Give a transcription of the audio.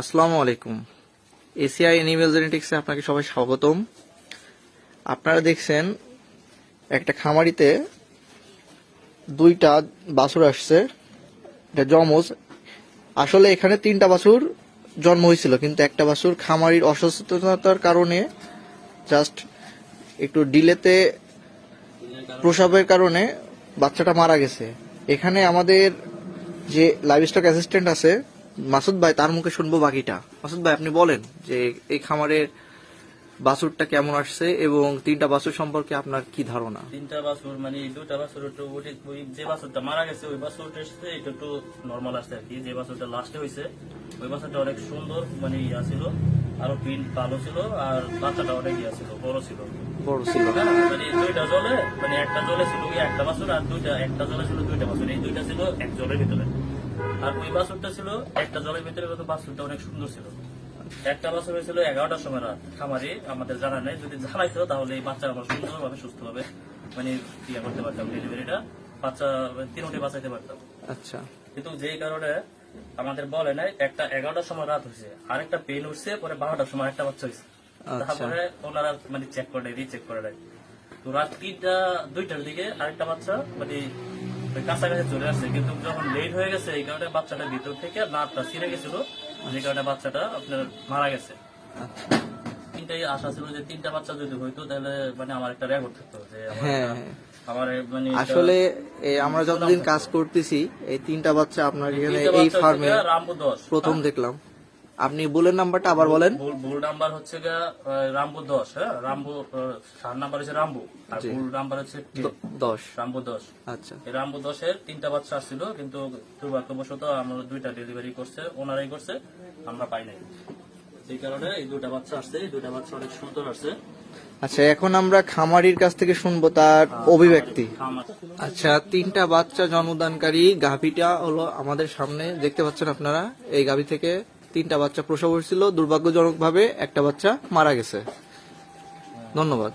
আসসালামু আলাইকুম। ACI animal জেনেটিক্সে আপনাকে সবাই স্বাগতম। আপনারা দেখছেন একটা খামারিতে দুইটা বাছুর আসছে, এটা যমজ। আসলে এখানে তিনটা বাছুর জন্ম হয়েছিল, কিন্তু একটা বাছুর খামারির অসচেতনতার কারণে জাস্ট একটু ডিলেতে প্রসবের কারণে বাচ্চাটা মারা গেছে। এখানে আমাদের যে লাইভস্টক অ্যাসিস্ট্যান্ট আছে মাসুদ ভাই, তার মুখে শুনবো বাকিটা। মাসুদ ভাই, আপনি বলেন যে এই খামারের বাছুরটা কেমন আসছে এবং তিনটা বাছুর সম্পর্কে আপনার কি ধারণা? তিনটা বাছুর মানে দুটা বাছুর একটু ওই যে বাছুরটা মারা গেছে ওই বাছুরটা এসেছে এটা একটু নর্মাল আসছে আর কি। যে বাছুরটা লাস্টে হয়েছে ওই বাছুরটা অনেক সুন্দর, মানে ইয়া ছিল, আরো প্রিন্ট ভালো ছিল, আর বাচ্চাটা অনেক ইয়া ছিল, বড় ছিল। হ্যাঁ, মানে দুইটা জলে, মানে একটা জলে ছিল একটা বাছুর, আর একটা জলে ছিল দুইটা বাছুর। এই দুইটা ছিল এক জলের ভিতরে, আর ওই বাছুরটা ছিল একটা জলের ভিতরে। বাছুরটা অনেক সুন্দর ছিল। একটা বাছুর হয়েছিল 11টার সময় রাত। খামারি আমাদের জানা নেই, যদি জানাইতো তাহলে এই বাচ্চা আমরা সুন্দরভাবে সুস্থভাবে মানে ইয়ে করতে পারতাম, ডেলিভারিটা বাচ্চা তিনটি বাঁচাইতে পারতাম। আচ্ছা, কিন্তু যেই কারণে আমাদের বলে নাই, একটা 11টার সময় রাত হয়েছে, আর একটা পেন উঠছে, পরে 12টার সময় একটা বাচ্চা হয়েছে। তারপরে ওনারা মানে চেক করে নেয়, রিচেক করে নেয়। তো রাত 2টার দিকে আরেকটা বাচ্চা মানে কাছাকাছি চলে আসছে, কিন্তু যখন লেট হয়ে গেছে এই কারণে বাচ্চাটা ভিতর থেকে নাটটা ছিঁড়ে গেছিল, যে কারণে বাচ্চাটা আপনার মারা গেছে। তিনটাই আশা ছিল যে তিনটা বাচ্চা যদি হইতো তাহলে মানে আমার একটা রেকর্ড থাকতো যে আমার মানে আসলে আমরা যতদিন কাজ করতেছি এই তিনটা বাচ্চা আপনার এখানে এই ফার্মে রামবু 10 প্রথম দেখলাম। আপনি বুলের নাম্বারটা আবার বলেন। বুল নাম্বার হচ্ছে রামবু 10। হ্যাঁ, রামবু সার নাম্বার হচ্ছে রামবু, আর বুল নাম্বার হচ্ছে 10। রামবু 10। আচ্ছা, এই রামবু 10-এর তিনটা বাচ্চা আসছিল, কিন্তু দুর্ভাগ্যবশত আমরা দুইটা ডেলিভারি করছে, ওনারাই করছে, আমরা পাই নাই। এই কারণে এই দুটা বাচ্চা আসছে, এই দুটা বাচ্চা অনেক সুন্দর আসছে। আচ্ছা, এখন আমরা খামারির কাছ থেকে শুনবো তার অভিব্যক্তি। আচ্ছা, তিনটা বাচ্চা জন্মদানকারী গাভীটা হলো আমাদের সামনে দেখতে পাচ্ছেন আপনারা। এই গাভী থেকে তিনটা বাচ্চা প্রসব হয়েছিল, দুর্ভাগ্যজনকভাবে একটা বাচ্চা মারা গেছে। ধন্যবাদ।